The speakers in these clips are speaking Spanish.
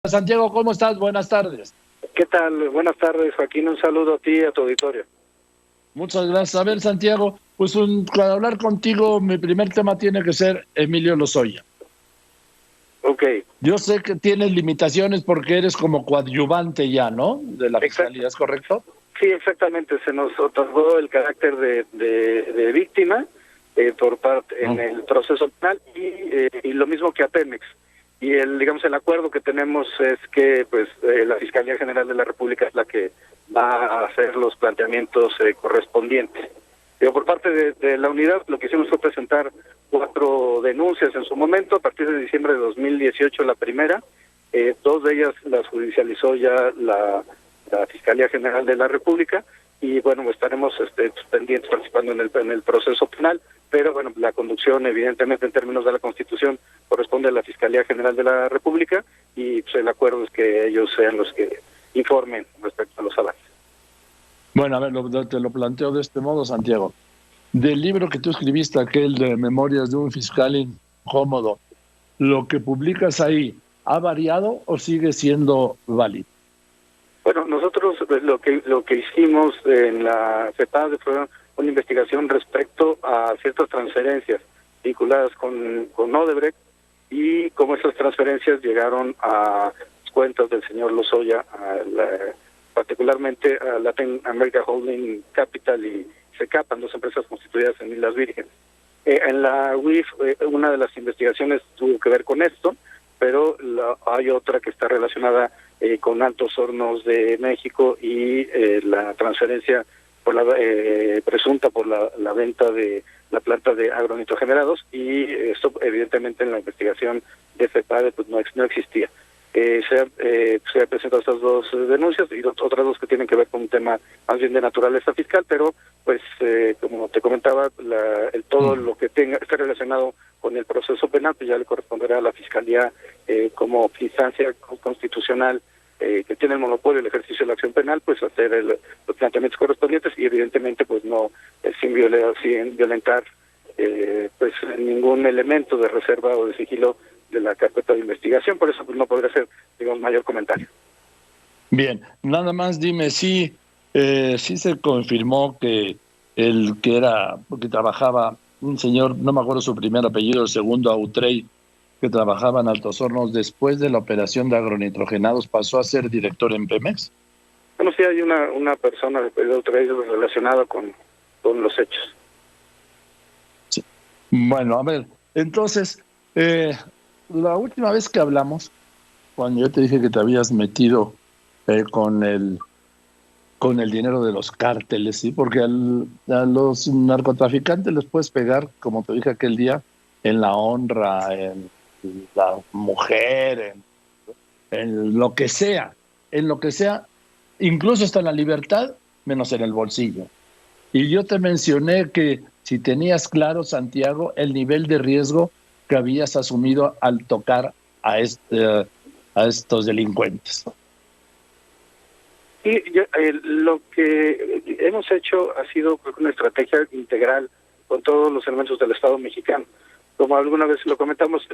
Santiago, ¿cómo estás? Buenas tardes. ¿Qué tal? Buenas tardes, Joaquín. Un saludo a ti y a tu auditorio. Muchas gracias. A ver, Santiago, pues para hablar contigo, mi primer tema tiene que ser Emilio Lozoya. Ok. Yo sé que tienes limitaciones porque eres como coadyuvante ya, ¿no? De la Fiscalía, ¿es correcto? Sí, exactamente. Se nos otorgó el carácter de víctima por parte en el proceso penal y lo mismo que a Pemex. Y el acuerdo que tenemos es que pues la Fiscalía General de la República es la que va a hacer los planteamientos correspondientes. Pero por parte de la unidad lo que hicimos fue presentar 4 denuncias en su momento, a partir de diciembre de 2018 la primera, 2 de ellas las judicializó ya la Fiscalía General de la República y bueno, estaremos pendientes participando en el proceso penal, pero bueno, la conducción evidentemente en términos de la Constitución corresponde a la Fiscalía General de la República y pues, el acuerdo es que ellos sean los que informen respecto a los avances. Bueno, a ver, te lo planteo de este modo, Santiago. Del libro que tú escribiste, aquel de Memorias de un fiscal incómodo, ¿lo que publicas ahí ha variado o sigue siendo válido? Bueno, nosotros lo que hicimos en la FEPADE fue una investigación respecto a ciertas transferencias vinculadas con Odebrecht y cómo esas transferencias llegaron a cuentas del señor Lozoya, particularmente a Latin America Holding Capital y SECAPAN, 2 empresas constituidas en Islas Vírgenes. En la UIF, una de las investigaciones tuvo que ver con esto, pero hay otra que está relacionada con Altos Hornos de México y la transferencia por presunta por la venta de la planta de agronitrogenerados, y esto evidentemente en la investigación de FEPADE pues no existía. Se han presentado estas 2 denuncias y otras 2 que tienen que ver con un tema más bien de naturaleza fiscal, pero pues como te comentaba, todo lo que esté relacionado con el proceso penal pues ya le corresponderá a la Fiscalía como instancia constitucional que tiene el monopolio del ejercicio de la acción penal, pues hacer los planteamientos correspondientes y evidentemente pues no sin violentar pues ningún elemento de reserva o de sigilo de la carpeta de investigación. Por eso pues no podría ser, digamos, mayor comentario. Bien, nada más dime si sí se confirmó que porque trabajaba un señor, no me acuerdo su primer apellido, el segundo, Autrey, que trabajaba en Altos Hornos, después de la operación de agronitrogenados pasó a ser director en Pemex. Bueno, sí hay una persona de Autrey relacionada con los hechos. Sí. Bueno, a ver, entonces, la última vez que hablamos, cuando yo te dije que te habías metido con el dinero de los cárteles, ¿sí? Porque a los narcotraficantes les puedes pegar, como te dije aquel día, en la honra, en la mujer, en lo que sea, incluso hasta en la libertad, menos en el bolsillo. Y yo te mencioné que si tenías claro, Santiago, el nivel de riesgo que habías asumido al tocar a estos delincuentes. Y lo que hemos hecho ha sido una estrategia integral con todos los elementos del Estado mexicano. Como alguna vez lo comentamos,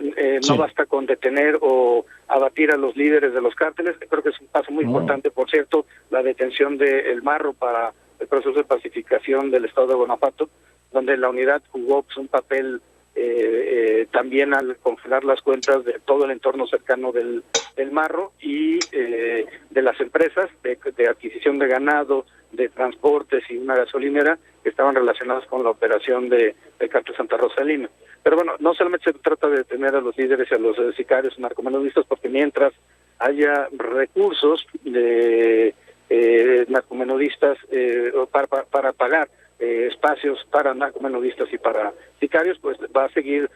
no basta con detener o abatir a los líderes de los cárteles. Creo que es un paso muy importante, por cierto, la detención de El Marro para el proceso de pacificación del Estado de Guanajuato, donde la unidad jugó pues, un papel también al congelar las cuentas de todo el entorno cercano del Marro y de las empresas de adquisición de ganado, de transportes y una gasolinera que estaban relacionadas con la operación de Cártel Santa Rosa de Lima. Pero bueno, no solamente se trata de detener a los líderes y a los sicarios narcomenudistas, porque mientras haya recursos de narcomenudistas para pagar espacios para narcomenudistas y para sicarios, pues va a seguir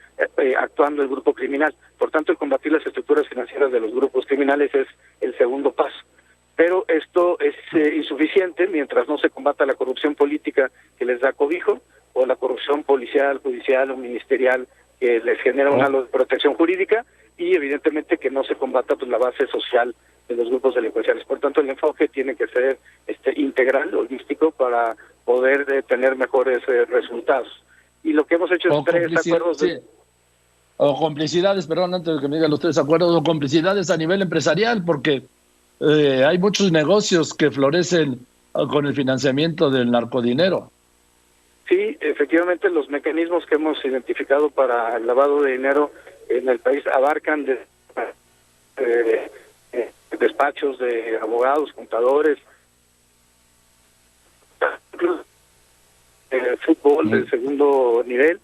actuando el grupo criminal. Por tanto, el combatir las estructuras financieras de los grupos criminales es el segundo paso. Pero esto es insuficiente mientras no se combata la corrupción política que les da cobijo, o la corrupción policial, judicial o ministerial que les genera un halo de protección jurídica, y evidentemente que no se combata pues la base social de los grupos delincuenciales. Por tanto, el enfoque tiene que ser integral, holístico, para poder tener mejores resultados. Y lo que hemos hecho es 3 acuerdos. o complicidades, perdón, antes de que me digan los tres acuerdos, o complicidades a nivel empresarial, porque hay muchos negocios que florecen con el financiamiento del narcodinero. Sí, efectivamente, los mecanismos que hemos identificado para el lavado de dinero en el país abarcan despachos de abogados, contadores, fútbol del segundo nivel,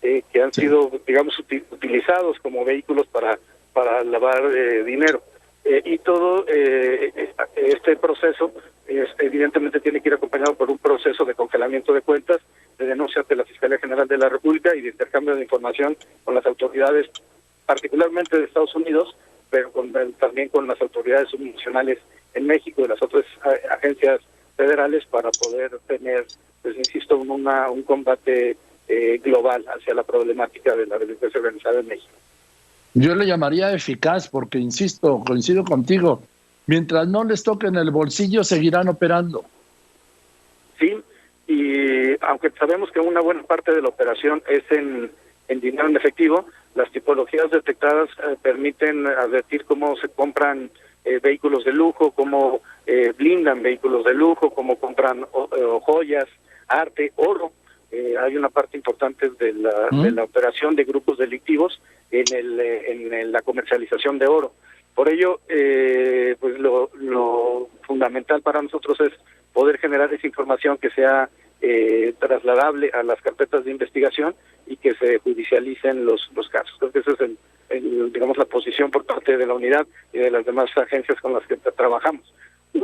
que han sido, digamos, utilizados como vehículos para lavar dinero. Y todo este proceso evidentemente tiene que ir acompañado por un proceso de congelamiento de cuentas, de denuncia ante la Fiscalía General de la República y de intercambio de información con las autoridades, particularmente de Estados Unidos, pero también con las autoridades subnacionales en México y las otras agencias federales, para poder tener, pues insisto, un combate global hacia la problemática de la delincuencia organizada en México. Yo le llamaría eficaz porque, insisto, coincido contigo, mientras no les toquen el bolsillo seguirán operando. Sí, y aunque sabemos que una buena parte de la operación es en dinero en efectivo, las tipologías detectadas permiten advertir cómo se compran vehículos de lujo, cómo blindan vehículos de lujo, cómo compran joyas, arte, oro. Hay una parte importante de la operación de grupos delictivos en la comercialización de oro. Por ello, pues lo fundamental para nosotros es poder generar esa información que sea trasladable a las carpetas de investigación y que se judicialicen los casos. Creo que esa es digamos, la posición por parte de la unidad y de las demás agencias con las que trabajamos.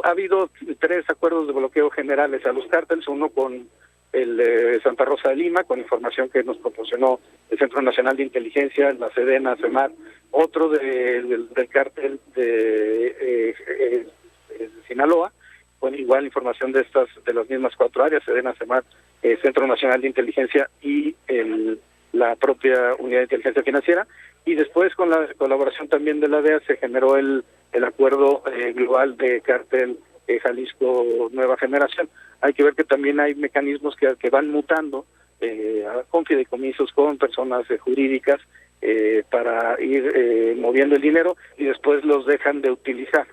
Ha habido 3 acuerdos de bloqueo generales a los cárteles, uno con el de Santa Rosa de Lima, con información que nos proporcionó el Centro Nacional de Inteligencia, la Sedena, CEMAR, otro del cártel de Sinaloa, con igual información de las mismas 4 áreas, Sedena, CEMAR, Centro Nacional de Inteligencia y la propia Unidad de Inteligencia Financiera, y después con la colaboración también de la DEA se generó el acuerdo global de cártel Jalisco Nueva Generación. Hay que ver que también hay mecanismos que van mutando con fideicomisos, con personas jurídicas para ir moviendo el dinero y después los dejan de utilizar.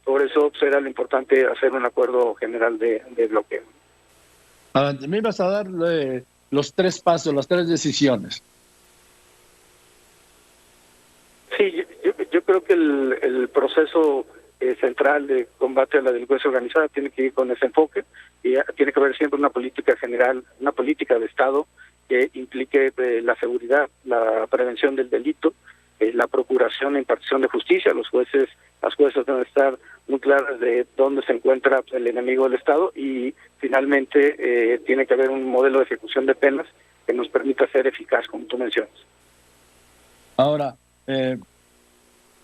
Por eso será lo importante hacer un acuerdo general de bloqueo. Me ibas a dar los 3 pasos, las 3 decisiones. Sí, yo creo que el proceso central de combate a la delincuencia organizada tiene que ir con ese enfoque y tiene que haber siempre una política general, una política de Estado que implique la seguridad, la prevención del delito, la procuración e impartición de justicia. Las jueces deben estar muy claras de dónde se encuentra el enemigo del Estado y finalmente tiene que haber un modelo de ejecución de penas que nos permita ser eficaz, como tú mencionas. Ahora,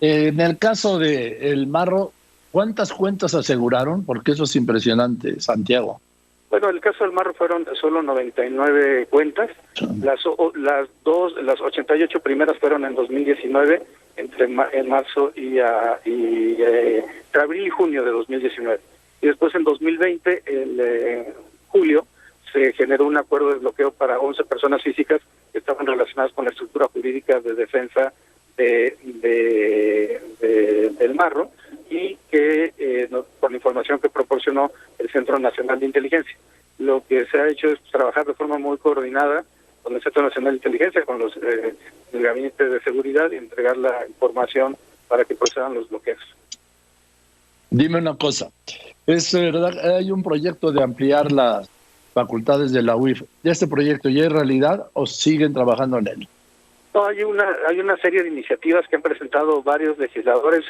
en el caso de El Marro, ¿cuántas cuentas aseguraron? Porque eso es impresionante, Santiago. Bueno, en el caso del Marro fueron solo 99 cuentas. Las 88 primeras fueron en 2019, en marzo entre abril y junio de 2019. Y después en 2020, en julio, se generó un acuerdo de bloqueo para 11 personas físicas que estaban relacionadas con la estructura jurídica de defensa del Marro y que por la información que proporcionó el Centro Nacional de Inteligencia. Lo que se ha hecho es trabajar de forma muy coordinada con el Centro Nacional de Inteligencia, con el Gabinete de Seguridad y entregar la información para que procedan los bloqueos. Dime una cosa, ¿es verdad hay un proyecto de ampliar las facultades de la UIF? ¿Este proyecto ya es realidad o siguen trabajando en él? No, hay una serie de iniciativas que han presentado varios legisladores,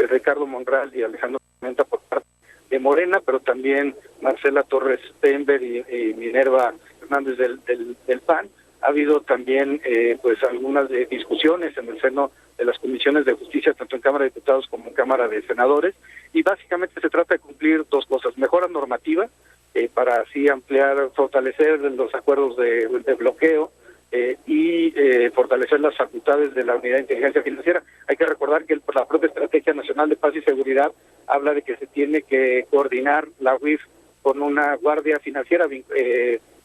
Ricardo Monreal y Alejandro Pimenta por parte de Morena, pero también Marcela Torres Stenberg y Minerva Hernández del PAN. Ha habido también pues algunas discusiones en el seno de las comisiones de justicia, tanto en Cámara de Diputados como en Cámara de Senadores, y básicamente se trata de cumplir 2 cosas: mejora normativa, para así ampliar, fortalecer los acuerdos de bloqueo, y fortalecer las facultades de la Unidad de Inteligencia Financiera. Hay que recordar que la propia Estrategia Nacional de Paz y Seguridad habla de que se tiene que coordinar la UIF con una guardia financiera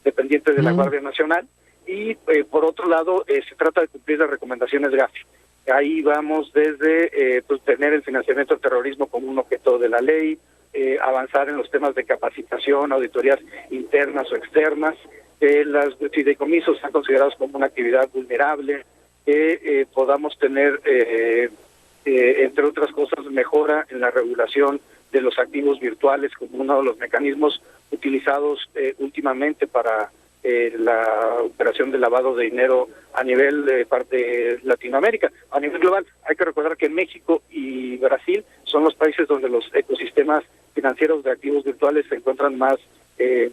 dependiente de la Guardia Nacional, Y por otro lado, se trata de cumplir las recomendaciones GAFI. Ahí vamos desde pues, tener el financiamiento del terrorismo como un objeto de la ley, avanzar en los temas de capacitación, auditorías internas o externas, los fideicomisos sean considerados como una actividad vulnerable, que podamos tener, entre otras cosas, mejora en la regulación de los activos virtuales como uno de los mecanismos utilizados últimamente para la operación de lavado de dinero a nivel de parte de Latinoamérica. A nivel global, hay que recordar que México y Brasil son los países donde los ecosistemas financieros de activos virtuales se encuentran más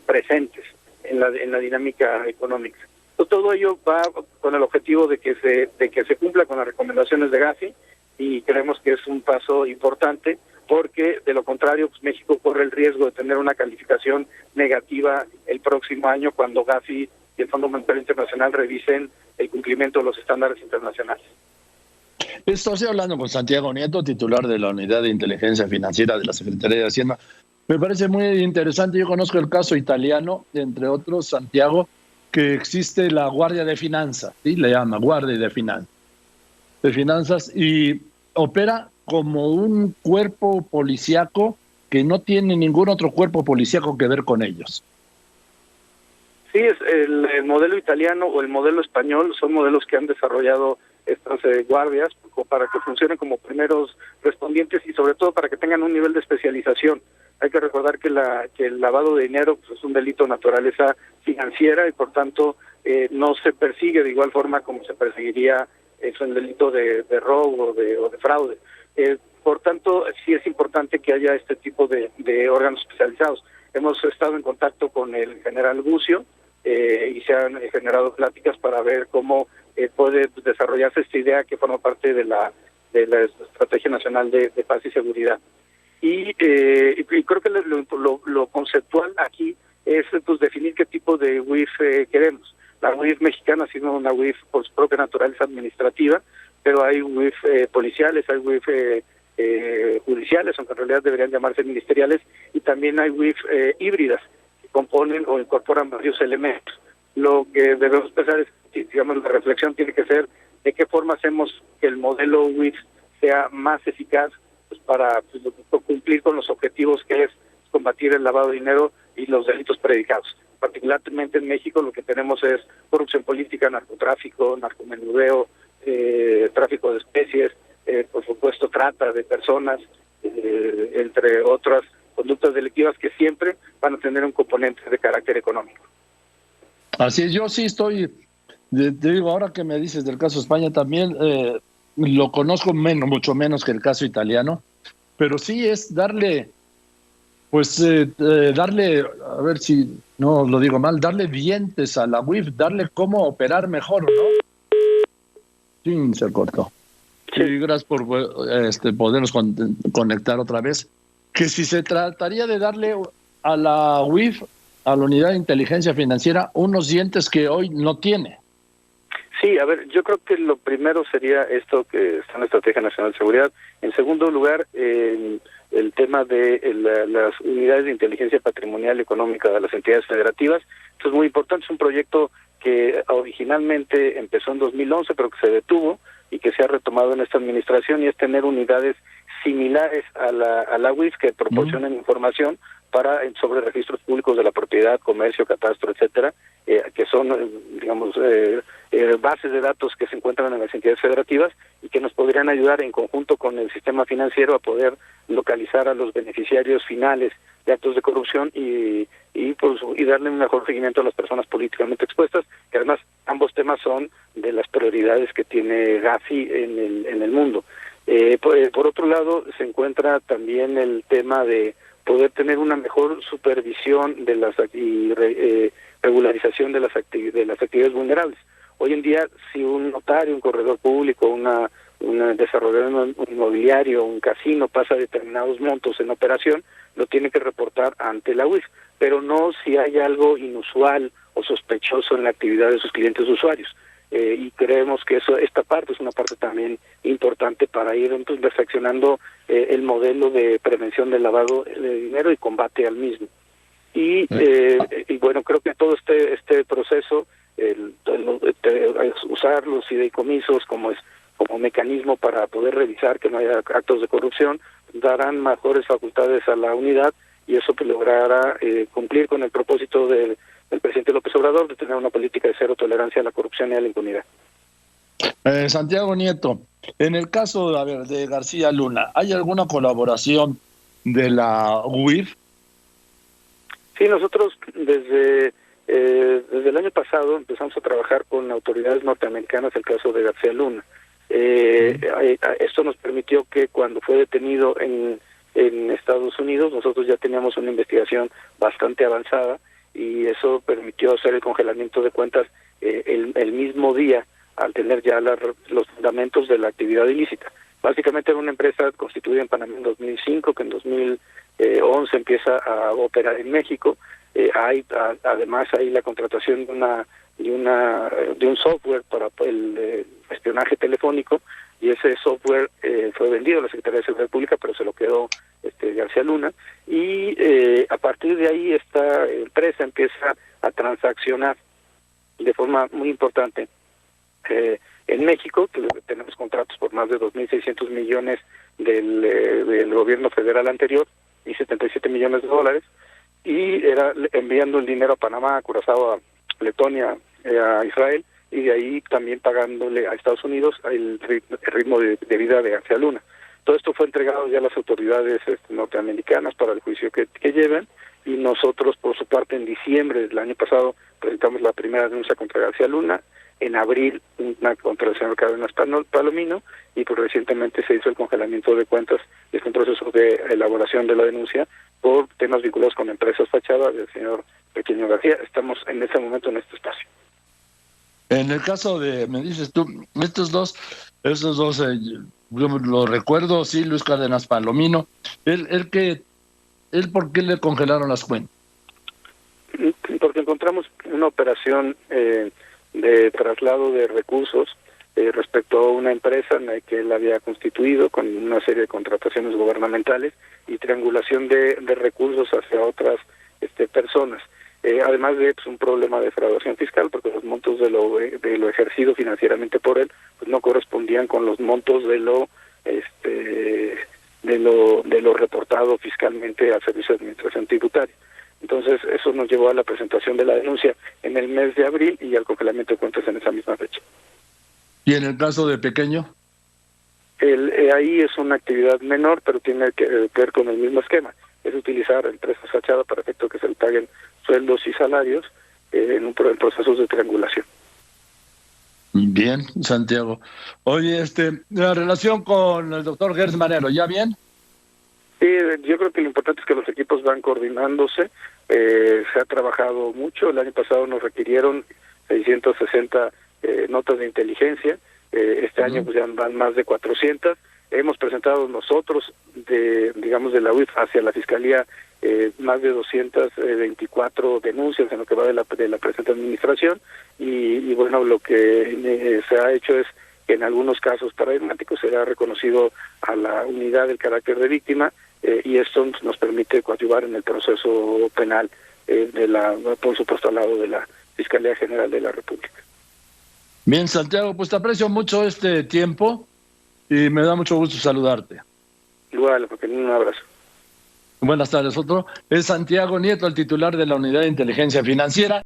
presentes en la dinámica económica. Entonces, todo ello va con el objetivo de que se cumpla con las recomendaciones de GAFI, y creemos que es un paso importante, porque de lo contrario, pues México corre el riesgo de tener una calificación negativa el próximo año cuando GAFI y el Fondo Monetario Internacional revisen el cumplimiento de los estándares internacionales. Estoy hablando con Santiago Nieto, titular de la Unidad de Inteligencia Financiera de la Secretaría de Hacienda. Me parece muy interesante. Yo conozco el caso italiano, entre otros, Santiago, que existe la Guardia de Finanzas, ¿sí? Le llama Guardia de Finanzas, y opera como un cuerpo policíaco que no tiene ningún otro cuerpo policíaco que ver con ellos. Sí, es el modelo italiano o el modelo español, son modelos que han desarrollado estas guardias para que funcionen como primeros respondientes y sobre todo para que tengan un nivel de especialización. Hay que recordar que el lavado de dinero pues, es un delito de naturaleza financiera y por tanto no se persigue de igual forma como se perseguiría el delito de robo o de fraude. Por tanto, sí es importante que haya este tipo de órganos especializados. Hemos estado en contacto con el general Bucio y se han generado pláticas para ver cómo puede desarrollarse esta idea que forma parte de la Estrategia Nacional de Paz y Seguridad. Y creo que lo conceptual aquí es pues, definir qué tipo de UIF queremos. La UIF mexicana, sino una UIF por su propia naturaleza administrativa, pero hay UIF policiales, hay UIF judiciales, aunque en realidad deberían llamarse ministeriales, y también hay UIF híbridas, que componen o incorporan varios elementos. Lo que debemos pensar es, digamos, la reflexión tiene que ser de qué forma hacemos que el modelo UIF sea más eficaz pues, para cumplir con los objetivos que es combatir el lavado de dinero y los delitos predicados. Particularmente en México lo que tenemos es corrupción política, narcotráfico, narcomenudeo, tráfico de especies, por supuesto trata de personas, entre otras conductas delictivas que siempre van a tener un componente de carácter económico. Así es, yo sí estoy, te digo, ahora que me dices del caso España también, lo conozco mucho menos que el caso italiano, pero sí es darle, darle, a ver si no lo digo mal, darle dientes a la UIF, darle cómo operar mejor, ¿no? Sí, se cortó. Sí, gracias por podernos conectar otra vez. Que si se trataría de darle a la UIF, a la Unidad de Inteligencia Financiera, unos dientes que hoy no tiene. Sí, a ver, yo creo que lo primero sería esto que está en la Estrategia Nacional de Seguridad. En segundo lugar, el tema de las unidades de inteligencia patrimonial y económica de las entidades federativas. Esto es muy importante, es un proyecto que originalmente empezó en 2011, pero que se detuvo y que se ha retomado en esta administración, y es tener unidades similares a la UIF que proporcionen información sobre registros públicos de la propiedad, comercio, catastro, etcétera, que son, digamos, bases de datos que se encuentran en las entidades federativas y que nos podrían ayudar en conjunto con el sistema financiero a poder localizar a los beneficiarios finales de actos de corrupción y darle un mejor seguimiento a las personas políticamente expuestas, que además ambos temas son de las prioridades que tiene GAFI en el mundo. Por otro lado, se encuentra también el tema de poder tener una mejor supervisión de las regularización de las actividades vulnerables. Hoy en día, si un notario, un corredor público, un desarrollador inmobiliario, un casino pasa determinados montos en operación, lo tiene que reportar ante la UIF, pero no si hay algo inusual o sospechoso en la actividad de sus clientes usuarios. Y creemos que esta parte es una parte también importante para ir perfeccionando el modelo de prevención del lavado de dinero y combate al mismo. Y bueno, creo que todo este proceso usar los fideicomisos como mecanismo para poder revisar que no haya actos de corrupción, darán mejores facultades a la unidad y eso pues logrará cumplir con el propósito del presidente López Obrador de tener una política de cero tolerancia a la corrupción y a la impunidad. Santiago Nieto, en el caso de García Luna, ¿hay alguna colaboración de la UIF? Sí, nosotros desde el año pasado empezamos a trabajar con autoridades norteamericanas el caso de García Luna. Esto nos permitió que cuando fue detenido en Estados Unidos, nosotros ya teníamos una investigación bastante avanzada y eso permitió hacer el congelamiento de cuentas el mismo día, al tener ya los fundamentos de la actividad ilícita. Básicamente era una empresa constituida en Panamá en 2005, que en 2011 empieza a operar en México. Además hay la contratación de un software para el espionaje telefónico, y ese software fue vendido a la Secretaría de Seguridad Pública, pero se lo quedó García Luna, y a partir de ahí esta empresa empieza a transaccionar de forma muy importante en México. Tenemos contratos por más de 2.600 millones del gobierno federal anterior y 77 millones de dólares, y era enviando el dinero a Panamá, a Curazao, a Letonia, a Israel, y de ahí también pagándole a Estados Unidos el ritmo de vida de García Luna. Todo esto fue entregado ya a las autoridades norteamericanas para el juicio que lleven, y nosotros, por su parte, en diciembre del año pasado presentamos la primera denuncia contra García Luna, en abril una contra el señor Cárdenas Palomino, y pues recientemente se hizo el congelamiento de cuentas y está en proceso de elaboración de la denuncia por temas vinculados con empresas fachadas del señor Pequeño García. Estamos en este momento en este espacio. En el caso de, me dices tú, esos dos, yo lo recuerdo, sí, Luis Cárdenas Palomino, ¿él por qué le congelaron las cuentas? Porque encontramos una operación de traslado de recursos respecto a una empresa en la que él había constituido con una serie de contrataciones gubernamentales y triangulación de recursos hacia otras personas. Además de un problema de defraudación fiscal, porque los montos de lo ejercido financieramente por él pues no correspondían con los montos de lo reportado fiscalmente al Servicio de Administración Tributaria. Entonces eso nos llevó a la presentación de la denuncia en el mes de abril y al congelamiento de cuentas en esa misma fecha. ¿Y en el caso de Pequeño? Ahí es una actividad menor, pero tiene que ver con el mismo esquema. Es utilizar empresas fachadas para efecto que se le paguen sueldos y salarios en procesos de triangulación. Bien, Santiago. Oye, la relación con el doctor Gers Manero, ¿ya bien? Sí, yo creo que lo importante es que los equipos van coordinándose. Se ha trabajado mucho. El año pasado nos requirieron 660 notas de inteligencia. Este año pues ya van más de 400. Hemos presentado nosotros de la UIF hacia la Fiscalía más de 224 denuncias en lo que va de la presente administración, y bueno, lo que se ha hecho es que en algunos casos paradigmáticos se ha reconocido a la unidad el carácter de víctima, y esto nos permite coadyuvar en el proceso penal por supuesto al lado de la Fiscalía General de la República. Bien, Santiago, pues te aprecio mucho este tiempo y me da mucho gusto saludarte. Igual, porque un abrazo. Buenas tardes. Otro es Santiago Nieto, el titular de la Unidad de Inteligencia Financiera.